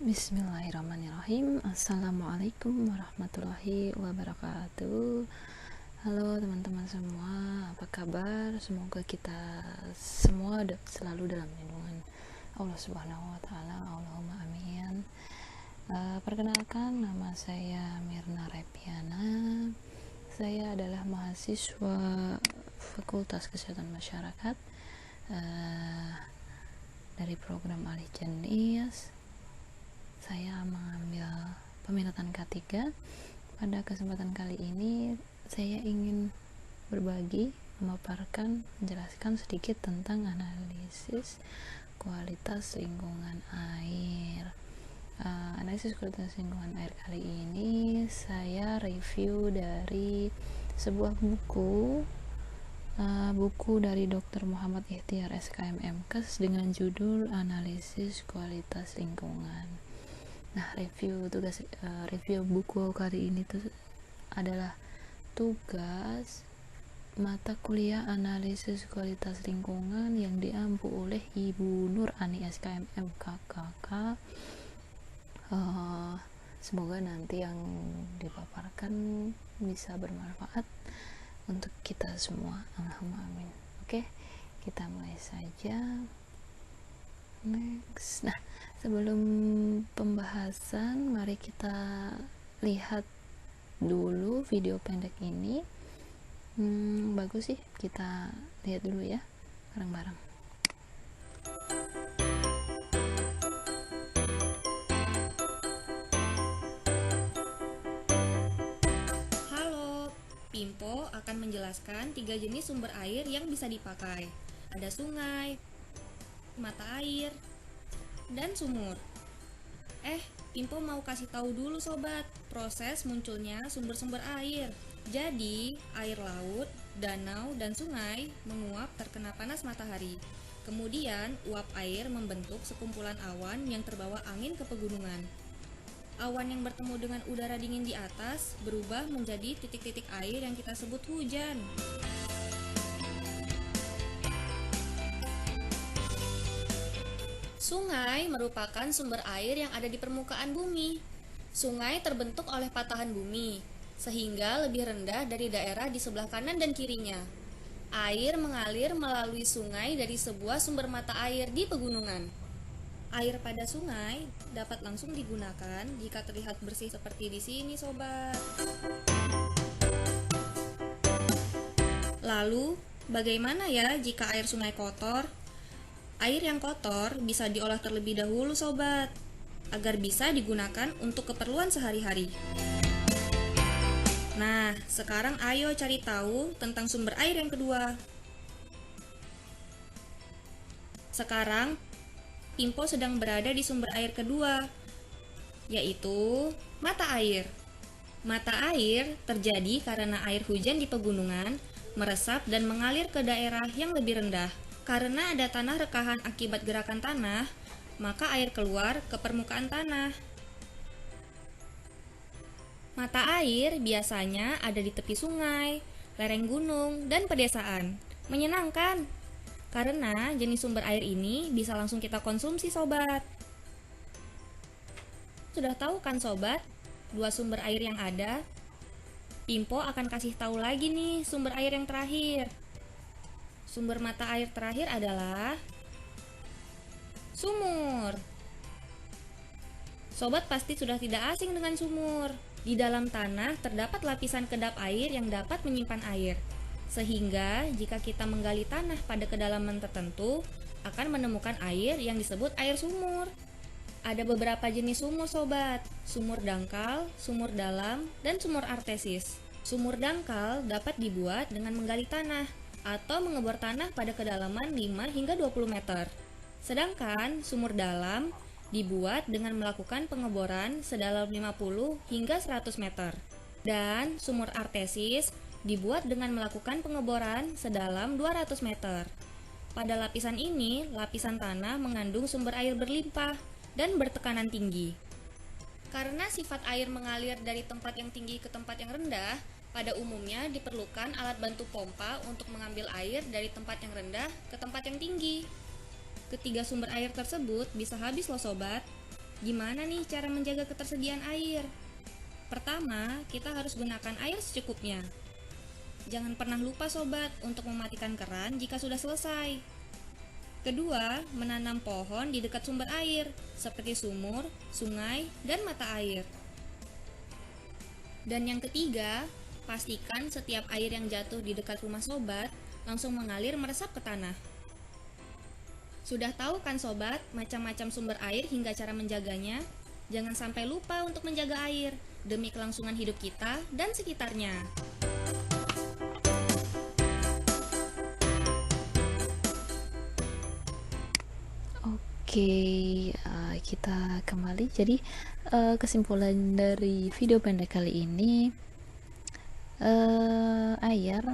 Bismillahirrahmanirrahim. Assalamualaikum warahmatullahi wabarakatuh. Halo teman-teman semua, apa kabar? Semoga kita semua selalu dalam lindungan Allah Subhanahu wa taala. Allahumma amin. Perkenalkan, nama saya Mirna Repiana. Saya adalah mahasiswa Fakultas Kesehatan Masyarakat dari program Alih Jandis. Saya mengambil peminatan K3. Pada kesempatan kali ini saya ingin berbagi, memaparkan, menjelaskan sedikit tentang analisis kualitas lingkungan air. Analisis kualitas lingkungan air kali ini saya review dari sebuah buku dari Dr. Muhammad Ikhtiar SKM MKes dengan judul Analisis Kualitas Lingkungan. Nah, review buku kali ini tuh adalah tugas mata kuliah analisis kualitas lingkungan yang diampu oleh Ibu Nur Ani SKM MKKK. Semoga nanti yang dipaparkan bisa bermanfaat untuk kita semua. Allahumma amin. Oke, kita mulai saja. Next. Nah, sebelum pembahasan, mari kita lihat dulu video pendek ini. Bagus sih, kita lihat dulu ya, bareng-bareng. Halo, Pimpo akan menjelaskan 3 jenis sumber air yang bisa dipakai. Ada sungai, mata air, dan sumur. Pimpo mau kasih tahu dulu sobat, proses munculnya sumber-sumber air. Jadi, air laut, danau, dan sungai menguap terkena panas matahari. Kemudian, uap air membentuk sekumpulan awan yang terbawa angin ke pegunungan. Awan yang bertemu dengan udara dingin di atas berubah menjadi titik-titik air yang kita sebut hujan. Sungai merupakan sumber air yang ada di permukaan bumi. Sungai terbentuk oleh patahan bumi, sehingga lebih rendah dari daerah di sebelah kanan dan kirinya. Air mengalir melalui sungai dari sebuah sumber mata air di pegunungan. Air pada sungai dapat langsung digunakan jika terlihat bersih seperti di sini, sobat. Lalu, bagaimana ya jika air sungai kotor? Air yang kotor bisa diolah terlebih dahulu, sobat, agar bisa digunakan untuk keperluan sehari-hari. Nah, sekarang ayo cari tahu tentang sumber air yang kedua. Sekarang, Pimpo sedang berada di sumber air kedua, yaitu mata air. Mata air terjadi karena air hujan di pegunungan meresap dan mengalir ke daerah yang lebih rendah. Karena ada tanah rekahan akibat gerakan tanah, maka air keluar ke permukaan tanah. Mata air biasanya ada di tepi sungai, lereng gunung, dan pedesaan. Menyenangkan, karena jenis sumber air ini bisa langsung kita konsumsi, sobat. Sudah tahu kan, sobat, 2 sumber air yang ada? Pimpo akan kasih tahu lagi nih sumber air yang terakhir. Sumber mata air terakhir adalah sumur. Sobat pasti sudah tidak asing dengan sumur. Di dalam tanah terdapat lapisan kedap air yang dapat menyimpan air. Sehingga jika kita menggali tanah pada kedalaman tertentu, akan menemukan air yang disebut air sumur. Ada beberapa jenis sumur, sobat. Sumur dangkal, sumur dalam, dan sumur artesis. Sumur dangkal dapat dibuat dengan menggali tanah atau mengebor tanah pada kedalaman 5 hingga 20 meter. Sedangkan sumur dalam dibuat dengan melakukan pengeboran sedalam 50 hingga 100 meter. Dan sumur artesis dibuat dengan melakukan pengeboran sedalam 200 meter. Pada lapisan ini, lapisan tanah mengandung sumber air berlimpah dan bertekanan tinggi. Karena sifat air mengalir dari tempat yang tinggi ke tempat yang rendah, pada umumnya diperlukan alat bantu pompa untuk mengambil air dari tempat yang rendah ke tempat yang tinggi. Ketiga sumber air tersebut bisa habis loh, sobat. Gimana nih cara menjaga ketersediaan air? Pertama, kita harus gunakan air secukupnya. Jangan pernah lupa sobat untuk mematikan keran jika sudah selesai. Kedua, menanam pohon di dekat sumber air, seperti sumur, sungai, dan mata air. Dan yang ketiga, pastikan setiap air yang jatuh di dekat rumah sobat langsung mengalir meresap ke tanah. Sudah tahu kan sobat, macam-macam sumber air hingga cara menjaganya? Jangan sampai lupa untuk menjaga air, demi kelangsungan hidup kita dan sekitarnya. Oke, kita kembali. Jadi kesimpulan dari video pendek kali ini, air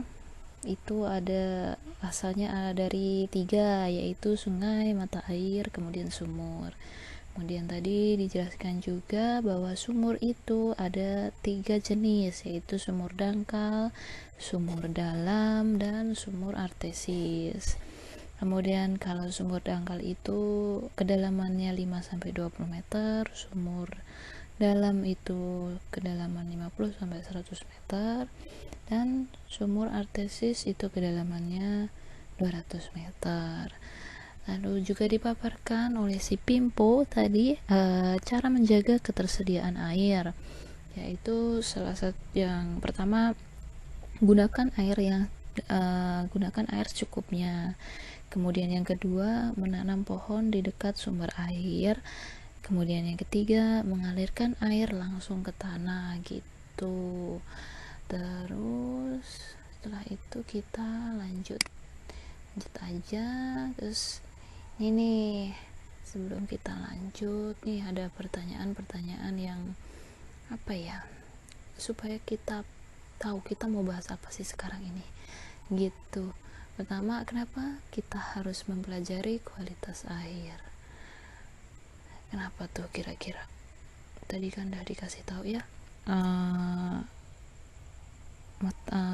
itu ada asalnya dari 3, yaitu sungai, mata air, kemudian sumur. Kemudian tadi dijelaskan juga bahwa sumur itu ada 3 jenis, yaitu sumur dangkal, sumur dalam, dan sumur artesis. Kemudian kalau sumur dangkal itu kedalamannya 5-20 meter, sumur dalam itu kedalaman 50-100 meter, dan sumur artesis itu kedalamannya 200 meter. Lalu juga dipaparkan oleh si Pimpo tadi cara menjaga ketersediaan air, yaitu salah satu yang pertama, gunakan air secukupnya. Kemudian yang kedua, menanam pohon di dekat sumber air. Kemudian yang ketiga, mengalirkan air langsung ke tanah gitu. Terus setelah itu kita lanjut aja. Terus ini nih, sebelum kita lanjut nih, ada pertanyaan-pertanyaan yang apa ya, supaya kita tahu kita mau bahas apa sih sekarang ini gitu. Pertama, kenapa kita harus mempelajari kualitas air? Kenapa tuh kira-kira? Tadi kan udah dikasih tahu ya,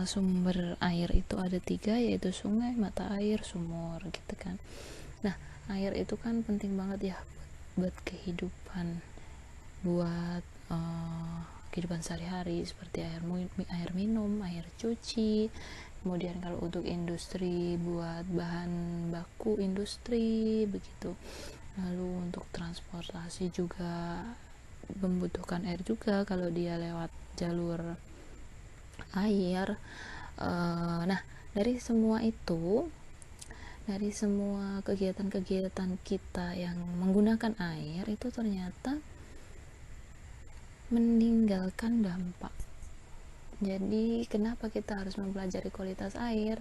sumber air itu ada 3, yaitu sungai, mata air, sumur gitu kan. Nah, air itu kan penting banget ya buat kehidupan, buat kehidupan sehari-hari, seperti air minum, air cuci. Kemudian kalau untuk industri, buat bahan baku industri begitu. Lalu untuk transportasi juga membutuhkan air juga kalau dia lewat jalur air. Nah, dari semua itu, dari semua kegiatan-kegiatan kita yang menggunakan air itu ternyata meninggalkan dampak. Jadi kenapa kita harus mempelajari kualitas air?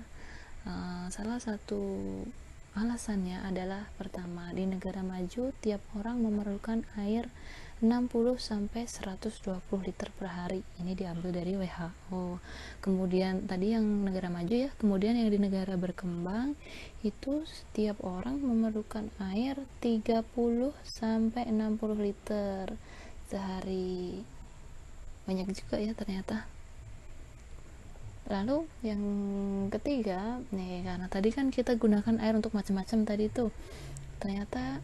Salah satu alasannya adalah, pertama, di negara maju tiap orang memerlukan air 60-120 liter per hari. Ini diambil dari WHO. Kemudian tadi yang negara maju ya, kemudian yang di negara berkembang itu setiap orang memerlukan air 30-60 liter sehari. Banyak juga ya ternyata. Lalu yang ketiga nih, karena tadi kan kita gunakan air untuk macam-macam tadi tuh, ternyata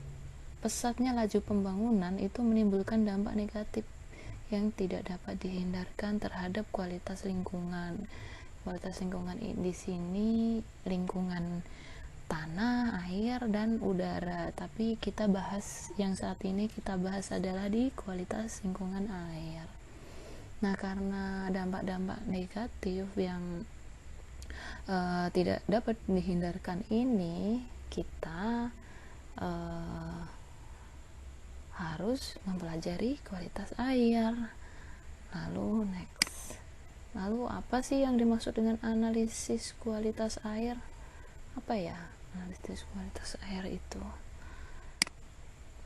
pesatnya laju pembangunan itu menimbulkan dampak negatif yang tidak dapat dihindarkan terhadap kualitas lingkungan. Kualitas lingkungan di sini lingkungan tanah, air, dan udara. Tapi kita bahas, yang saat ini kita bahas adalah di kualitas lingkungan air. Nah, karena dampak-dampak negatif yang tidak dapat dihindarkan ini, kita harus mempelajari kualitas air. Lalu next, lalu apa sih yang dimaksud dengan analisis kualitas air? Apa ya analisis kualitas air itu?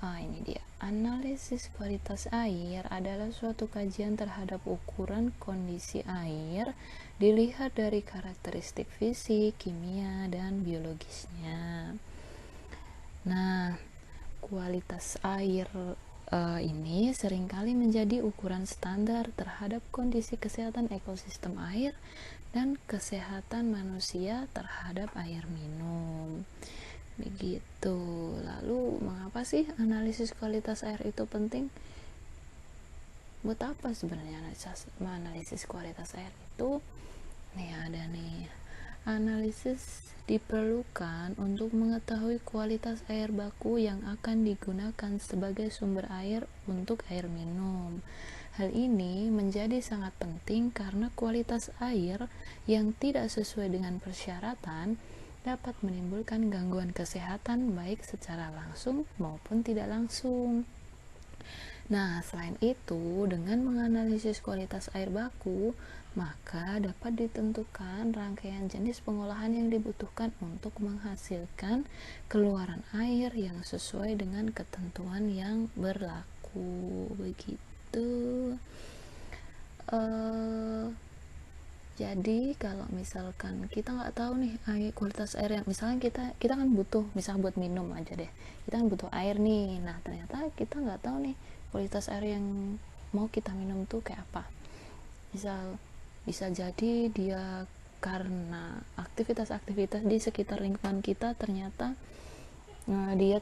Ini dia. Analisis kualitas air adalah suatu kajian terhadap ukuran kondisi air dilihat dari karakteristik fisik, kimia, dan biologisnya. Nah, kualitas air ini seringkali menjadi ukuran standar terhadap kondisi kesehatan ekosistem air dan kesehatan manusia terhadap air minum. Begitu. Lalu mengapa sih analisis kualitas air itu penting? Buat apa sebenarnya analisis kualitas air itu? Nih ada nih. Analisis diperlukan untuk mengetahui kualitas air baku yang akan digunakan sebagai sumber air untuk air minum. Hal ini menjadi sangat penting karena kualitas air yang tidak sesuai dengan persyaratan dapat menimbulkan gangguan kesehatan baik secara langsung maupun tidak langsung. Nah, selain itu, dengan menganalisis kualitas air baku, maka dapat ditentukan rangkaian jenis pengolahan yang dibutuhkan untuk menghasilkan keluaran air yang sesuai dengan ketentuan yang berlaku. Begitu. Jadi kalau misalkan kita nggak tahu nih kualitas air yang misalnya kita kan butuh misal buat minum aja deh, kita kan butuh air nih. Nah ternyata kita nggak tahu nih kualitas air yang mau kita minum tuh kayak apa. Misal bisa jadi dia karena aktivitas-aktivitas di sekitar lingkungan kita ternyata dia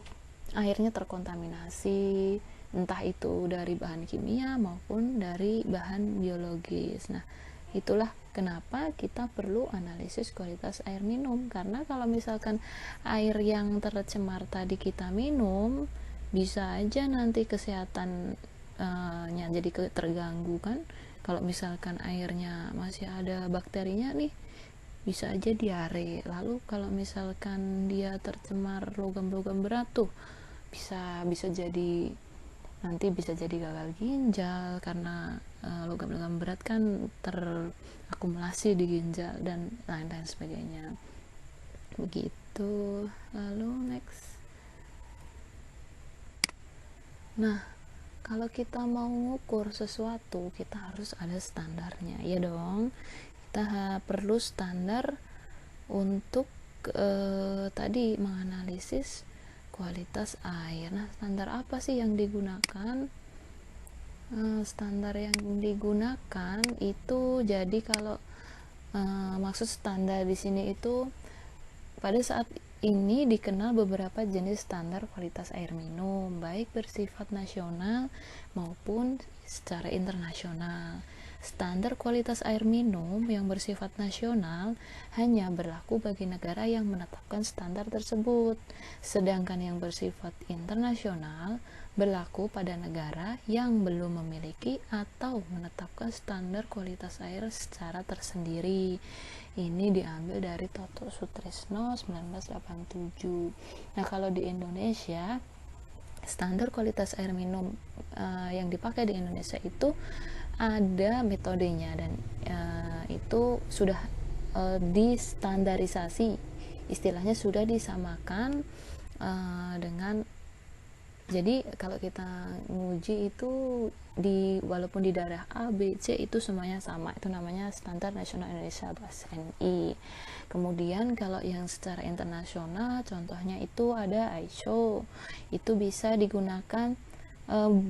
airnya terkontaminasi, entah itu dari bahan kimia maupun dari bahan biologis. Nah itulah kenapa kita perlu analisis kualitas air minum, karena kalau misalkan air yang tercemar tadi kita minum, bisa aja nanti kesehatan nya jadi terganggu kan. Kalau misalkan airnya masih ada bakterinya nih, bisa aja diare. Lalu kalau misalkan dia tercemar logam-logam berat tuh, bisa jadi nanti bisa jadi gagal ginjal karena logam-logam berat kan terakumulasi di ginjal dan lain-lain sebagainya. Begitu. Lalu next. Nah, kalau kita mau mengukur sesuatu, kita harus ada standarnya, ya dong. Kita perlu standar untuk tadi menganalisis kualitas air. Nah, standar apa sih yang digunakan? Standar yang digunakan itu jadi kalau maksud standar di sini itu pada saat ini dikenal beberapa jenis standar kualitas air minum, baik bersifat nasional maupun secara internasional. Standar kualitas air minum yang bersifat nasional hanya berlaku bagi negara yang menetapkan standar tersebut, sedangkan yang bersifat internasional berlaku pada negara yang belum memiliki atau menetapkan standar kualitas air secara tersendiri. Ini diambil dari Toto Sutrisno 1987. Nah, kalau di Indonesia, standar kualitas air minum yang dipakai di Indonesia itu ada metodenya dan itu sudah distandarisasi, istilahnya sudah disamakan dengan, jadi kalau kita nguji itu walaupun di daerah A, B, C itu semuanya sama, itu namanya Standar Nasional Indonesia atau SNI. Kemudian kalau yang secara internasional contohnya itu ada ISO, itu bisa digunakan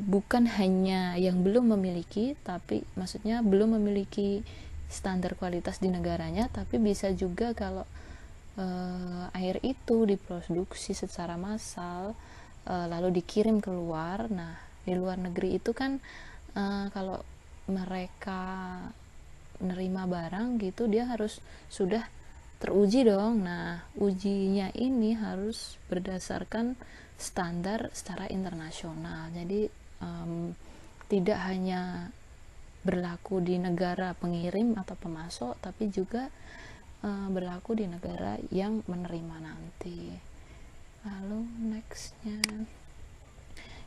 bukan hanya yang belum memiliki, tapi maksudnya belum memiliki standar kualitas di negaranya, tapi bisa juga kalau air itu diproduksi secara massal lalu dikirim keluar. Nah di luar negeri itu kan kalau mereka menerima barang gitu dia harus sudah teruji dong. Nah ujinya ini harus berdasarkan standar secara internasional, jadi tidak hanya berlaku di negara pengirim atau pemasok, tapi juga berlaku di negara yang menerima nanti. Lalu nextnya,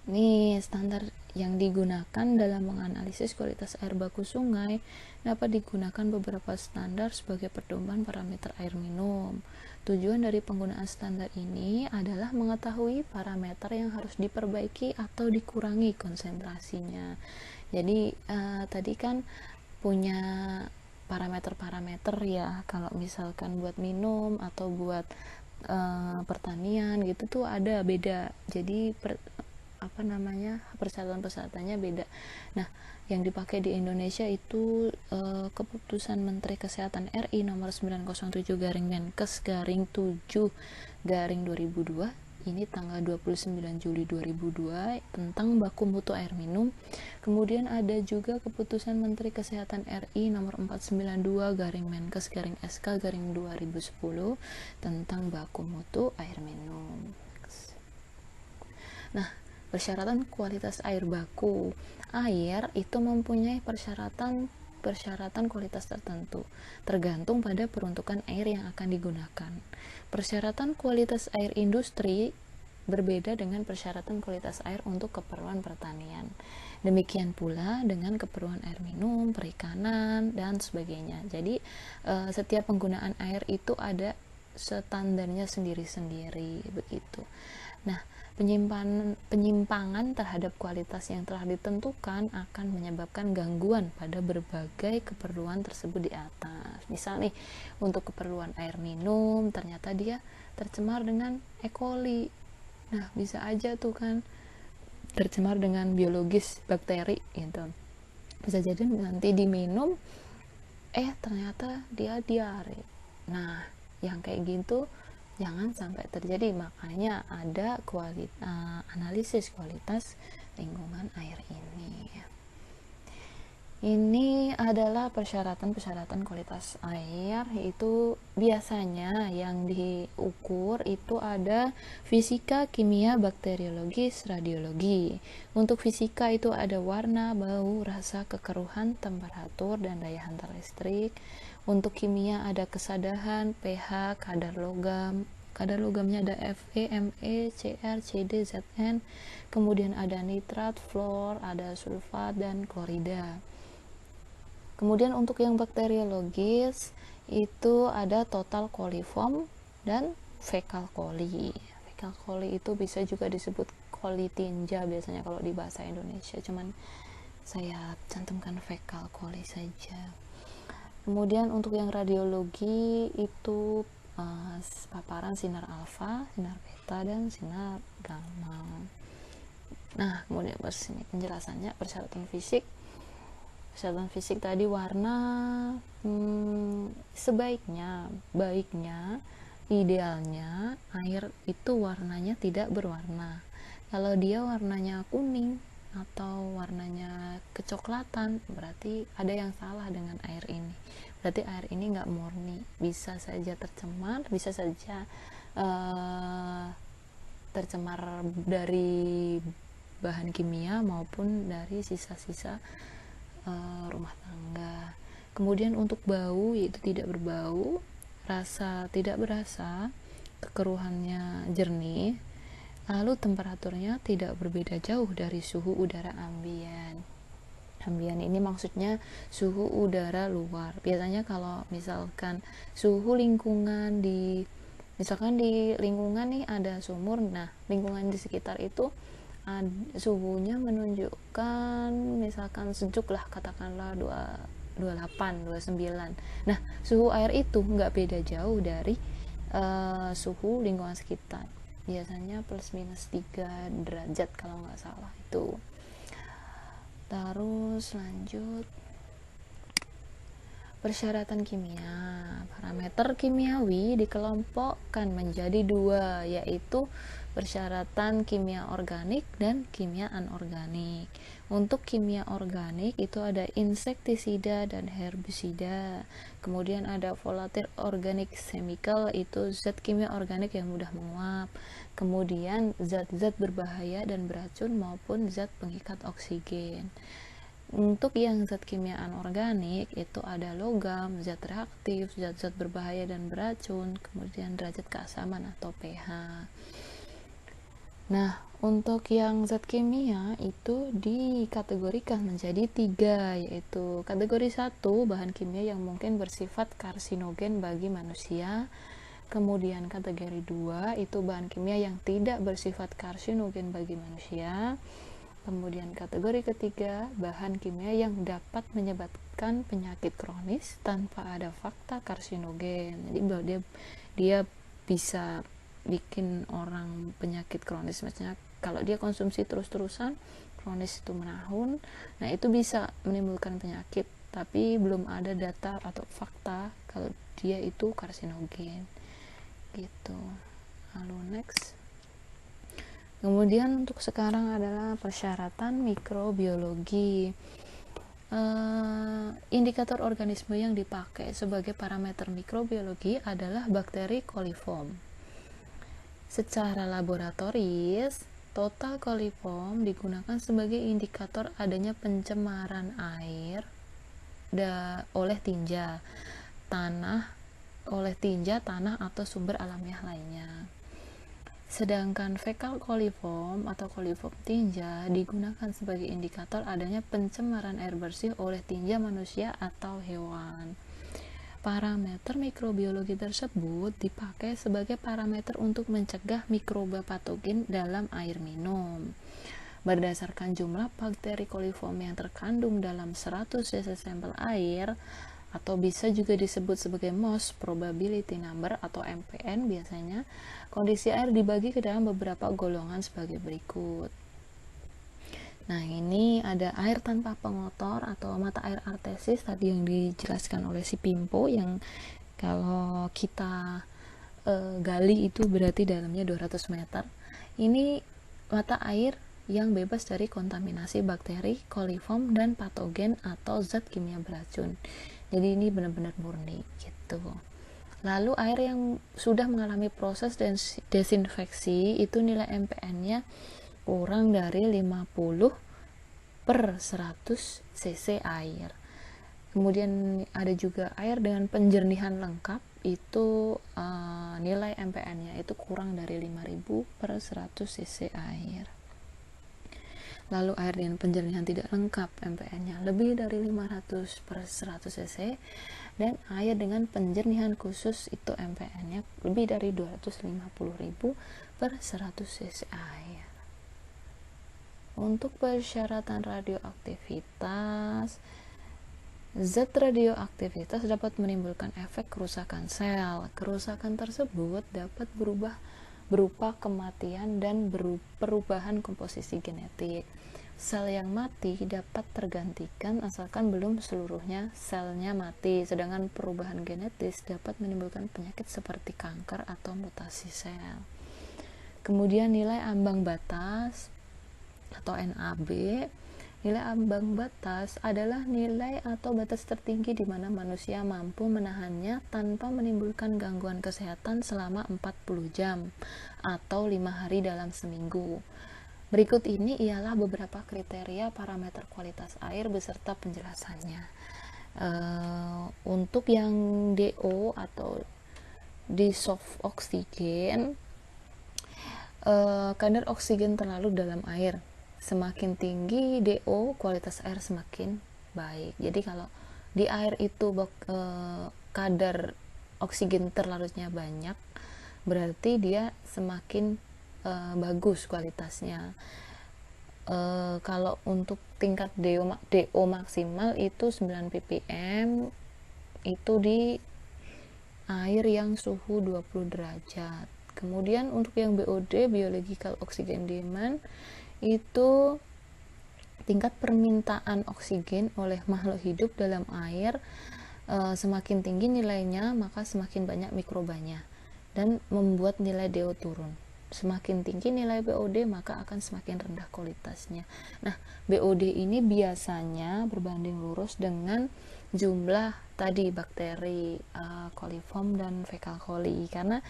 ini standar yang digunakan dalam menganalisis kualitas air baku sungai. Dapat digunakan beberapa standar sebagai pedoman parameter air minum. Tujuan dari penggunaan standar ini adalah mengetahui parameter yang harus diperbaiki atau dikurangi konsentrasinya. Jadi tadi kan punya parameter-parameter ya, kalau misalkan buat minum atau buat pertanian gitu tuh ada beda. Jadi persyaratan-persyaratannya beda. Nah, yang dipakai di Indonesia itu keputusan Menteri Kesehatan RI nomor 907 garing Menkes garing 7 garing 2002, ini tanggal 29 Juli 2002 tentang baku mutu air minum. Kemudian ada juga keputusan Menteri Kesehatan RI nomor 492 garing Menkes garing SK garing 2010 tentang baku mutu air minum. Nah, persyaratan kualitas air baku. Air itu mempunyai persyaratan kualitas tertentu, tergantung pada peruntukan air yang akan digunakan. Persyaratan kualitas air industri berbeda dengan persyaratan kualitas air untuk keperluan pertanian. Demikian pula dengan keperluan air minum, perikanan, dan sebagainya. Jadi, setiap penggunaan air itu ada standarnya sendiri-sendiri begitu. Nah, penyimpangan terhadap kualitas yang telah ditentukan akan menyebabkan gangguan pada berbagai keperluan tersebut di atas. Misal nih, untuk keperluan air minum ternyata dia tercemar dengan E. coli. Nah, bisa aja tuh kan tercemar dengan biologis bakteri gitu. Bisa jadi nanti diminum ternyata dia diare. Nah, yang kayak gitu jangan sampai terjadi, makanya ada analisis kualitas lingkungan air ini. Ini adalah persyaratan kualitas air, yaitu biasanya yang diukur itu ada fisika, kimia, bakteriologis, radiologi. Untuk fisika itu ada warna, bau, rasa, kekeruhan, temperatur, dan daya hantar listrik. Untuk kimia ada kesadahan, pH, kadar logam. Kadar logamnya ada Fe, Me, Cr, Cd, Zn. Kemudian ada nitrat, fluor, ada sulfat, dan klorida. Kemudian untuk yang bakteriologis itu ada total coliform dan fecal coli. Fecal coli itu bisa juga disebut coli tinja biasanya kalau di bahasa Indonesia, cuman saya cantumkan fecal coli saja. Kemudian untuk yang radiologi itu paparan sinar alfa, sinar beta, dan sinar gamma. Nah, kemudian penjelasannya persyaratan fisik. Persyaratan fisik tadi warna, baiknya, idealnya air itu warnanya tidak berwarna. Kalau dia warnanya kuning atau warnanya kecoklatan, berarti ada yang salah dengan air ini. Berarti air ini nggak murni, bisa saja tercemar, bisa saja tercemar dari bahan kimia maupun dari sisa-sisa rumah tangga. Kemudian untuk bau, yaitu tidak berbau, rasa tidak berasa, kekeruhannya jernih, lalu temperaturnya tidak berbeda jauh dari suhu udara ambien. Ambien ini maksudnya suhu udara luar. Biasanya kalau misalkan suhu lingkungan misalkan di lingkungan nih ada sumur, nah lingkungan di sekitar itu suhunya menunjukkan misalkan sejuk lah, katakanlah 28, 29. Nah, suhu air itu nggak beda jauh dari suhu lingkungan sekitar. Biasanya plus minus 3 derajat kalau nggak salah itu. Terus lanjut persyaratan kimia. Parameter kimiawi dikelompokkan menjadi 2, yaitu persyaratan kimia organik dan kimia anorganik. Untuk kimia organik itu ada insektisida dan herbisida. Kemudian ada volatile organic chemical, itu zat kimia organik yang mudah menguap. Kemudian zat-zat berbahaya dan beracun maupun zat pengikat oksigen. Untuk yang zat kimia anorganik itu ada logam, zat reaktif, zat-zat berbahaya dan beracun, kemudian derajat keasaman atau pH. Nah, untuk yang zat kimia itu dikategorikan menjadi 3, yaitu kategori 1, bahan kimia yang mungkin bersifat karsinogen bagi manusia. Kemudian kategori 2 itu bahan kimia yang tidak bersifat karsinogen bagi manusia. Kemudian kategori ketiga, bahan kimia yang dapat menyebabkan penyakit kronis tanpa ada fakta karsinogen. Jadi dia bisa bikin orang penyakit kronis, maksudnya Kalau dia konsumsi terus-terusan, kronis itu menahun, nah itu bisa menimbulkan penyakit, tapi belum ada data atau fakta kalau dia itu karsinogen gitu. Lalu next. Kemudian untuk sekarang adalah persyaratan mikrobiologi. Indikator organisme yang dipakai sebagai parameter mikrobiologi adalah bakteri coliform. Secara laboratoris, total coliform digunakan sebagai indikator adanya pencemaran air oleh tinja tanah atau sumber alamiah lainnya. Sedangkan fekal coliform atau coliform tinja digunakan sebagai indikator adanya pencemaran air bersih oleh tinja manusia atau hewan. Parameter mikrobiologi tersebut dipakai sebagai parameter untuk mencegah mikroba patogen dalam air minum. Berdasarkan jumlah bakteri coliform yang terkandung dalam 100 cc sampel air, atau bisa juga disebut sebagai most probability number atau MPN, biasanya kondisi air dibagi ke dalam beberapa golongan sebagai berikut. Nah, ini ada air tanpa pengotor atau mata air artesis tadi yang dijelaskan oleh si Pimpo, yang kalau kita gali itu berarti dalamnya 200 meter. Ini mata air yang bebas dari kontaminasi bakteri, coliform, dan patogen atau zat kimia beracun. Jadi ini benar-benar murni gitu. Lalu air yang sudah mengalami proses desinfeksi itu nilai MPN-nya kurang dari 50/100 cc air. Kemudian ada juga air dengan penjernihan lengkap, itu nilai MPN-nya itu kurang dari 5000/100 cc air. Lalu air dengan penjernihan tidak lengkap, MPN-nya lebih dari 500/100 cc, dan air dengan penjernihan khusus itu MPN-nya lebih dari 250.000/100 cc air. Untuk persyaratan radioaktivitas, zat radioaktivitas dapat menimbulkan efek kerusakan sel. Kerusakan tersebut dapat berupa kematian dan perubahan komposisi genetik. Sel yang mati dapat tergantikan asalkan belum seluruhnya selnya mati, sedangkan perubahan genetis dapat menimbulkan penyakit seperti kanker atau mutasi sel. Kemudian nilai ambang batas atau NAB. Nilai ambang batas adalah nilai atau batas tertinggi di mana manusia mampu menahannya tanpa menimbulkan gangguan kesehatan selama 40 jam atau 5 hari dalam seminggu. Berikut ini ialah beberapa kriteria parameter kualitas air beserta penjelasannya. Untuk yang DO atau dissolved oxygen, kadar oksigen terlalu dalam air. Semakin tinggi DO, kualitas air semakin baik. Jadi kalau di air itu kadar oksigen terlarutnya banyak, berarti dia semakin bagus kualitasnya. Kalau untuk tingkat DO maksimal itu 9 ppm, itu di air yang suhu 20 derajat. Kemudian untuk yang BOD, biological oxygen demand, itu tingkat permintaan oksigen oleh makhluk hidup dalam air. Semakin tinggi nilainya, maka semakin banyak mikrobanya dan membuat nilai DO turun. Semakin tinggi nilai BOD, maka akan semakin rendah kualitasnya. Nah, BOD ini biasanya berbanding lurus dengan jumlah tadi bakteri coliform dan fecal coli, karena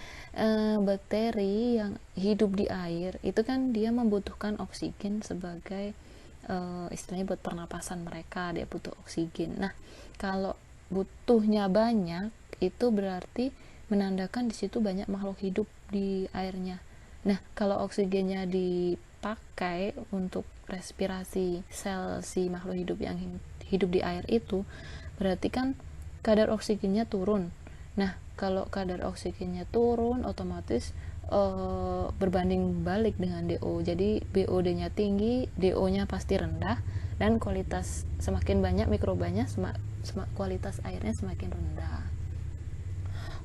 bakteri yang hidup di air itu kan dia membutuhkan oksigen sebagai istilahnya buat pernapasan mereka, dia butuh oksigen. Nah, kalau butuhnya banyak, itu berarti menandakan di situ banyak makhluk hidup di airnya. Nah, kalau oksigennya dipakai untuk respirasi sel si makhluk hidup yang hidup di air itu, berarti kan kadar oksigennya turun. Nah, kalau kadar oksigennya turun, otomatis berbanding balik dengan DO. Jadi BOD-nya tinggi, DO-nya pasti rendah, dan kualitas semakin banyak mikrobanya, kualitas airnya semakin rendah.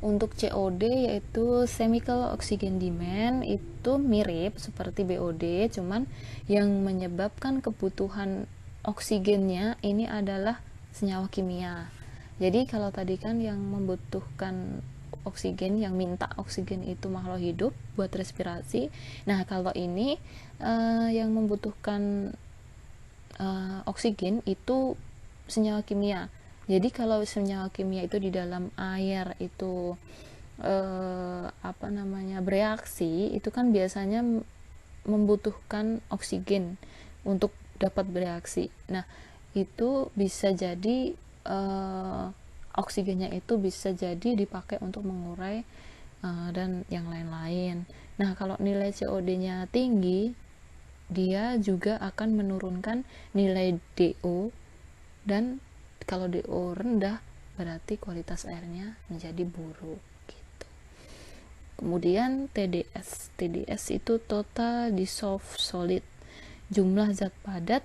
Untuk COD yaitu chemical oxygen demand itu mirip seperti BOD, cuman yang menyebabkan kebutuhan oksigennya ini adalah senyawa kimia. Jadi kalau tadi kan yang membutuhkan oksigen, yang minta oksigen itu makhluk hidup buat respirasi. Nah kalau ini yang membutuhkan oksigen itu senyawa kimia. Jadi kalau senyawa kimia itu di dalam air itu bereaksi, itu kan biasanya membutuhkan oksigen untuk dapat bereaksi. Nah itu bisa jadi oksigennya itu bisa jadi dipakai untuk mengurai dan yang lain-lain. Nah kalau nilai COD-nya tinggi, dia juga akan menurunkan nilai DO, dan kalau DO rendah berarti kualitas airnya menjadi buruk gitu. Kemudian TDS itu total dissolved solid, jumlah zat padat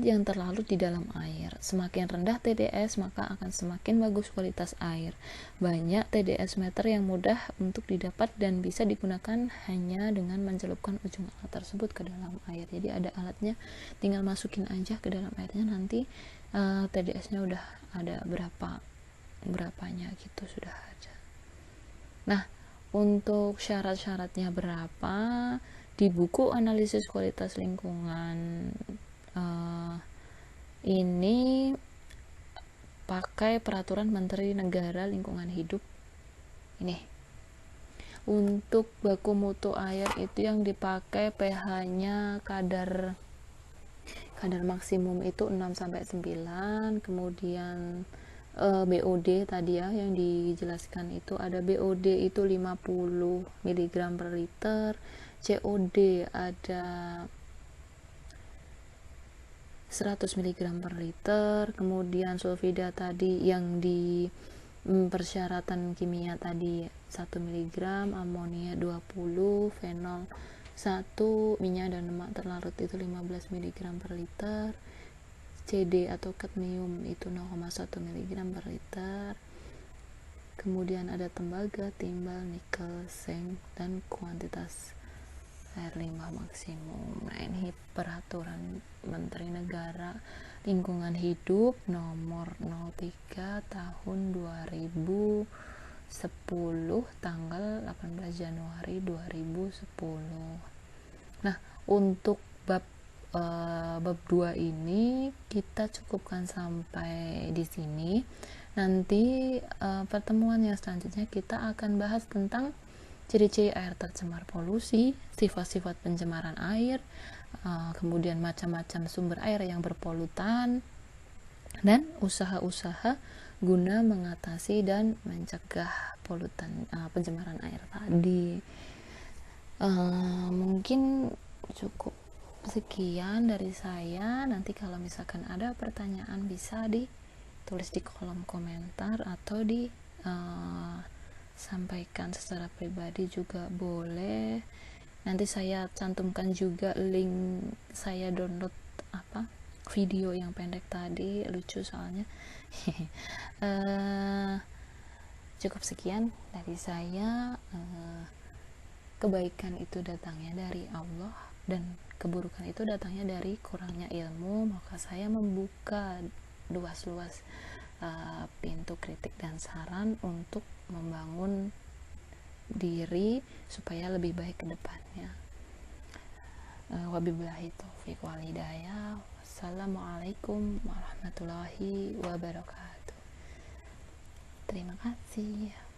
yang terlarut di dalam air. Semakin rendah TDS maka akan semakin bagus kualitas air. Banyak TDS meter yang mudah untuk didapat dan bisa digunakan hanya dengan mencelupkan ujung alat tersebut ke dalam air. Jadi ada alatnya, tinggal masukin aja ke dalam airnya, nanti TDS-nya udah ada berapanya gitu, sudah ada. Nah untuk syarat-syaratnya berapa, di buku analisis kualitas lingkungan ini pakai peraturan Menteri Negara Lingkungan Hidup ini. Untuk baku mutu air itu yang dipakai pH-nya kadar maksimum itu 6-9. Kemudian BOD tadi ya yang dijelaskan itu ada BOD itu 50 mg per liter, COD ada 100 mg per liter, kemudian sulfida tadi yang di persyaratan kimia tadi 1 mg, amonia 20, fenol 1, minyak dan lemak terlarut itu 15 mg per liter, CD atau kadmium itu 0,1 mg per liter, kemudian ada tembaga, timbal, nikel, zinc, dan kuantitas air limbah maksimum. Nah ini peraturan Menteri Negara Lingkungan Hidup nomor 03 tahun 2010 tanggal 18 Januari 2010. Nah untuk bab 2 ini kita cukupkan sampai di sini. Nanti pertemuan yang selanjutnya kita akan bahas tentang ciri-ciri air tercemar polusi, sifat-sifat pencemaran air, kemudian macam-macam sumber air yang berpolutan, dan usaha-usaha guna mengatasi dan mencegah polutan pencemaran air tadi. Mungkin cukup sekian dari saya. Nanti kalau misalkan ada pertanyaan bisa ditulis di kolom komentar atau sampaikan secara pribadi juga boleh. Nanti saya cantumkan juga link saya download video yang pendek tadi, lucu soalnya. Cukup sekian dari saya. Kebaikan itu datangnya dari Allah dan keburukan itu datangnya dari kurangnya ilmu, maka saya membuka luas-luas pintu kritik dan saran untuk membangun diri supaya lebih baik ke depannya. Wabillahi taufiq wal hidayah. Wassalamualaikum warahmatullahi wabarakatuh. Terima kasih.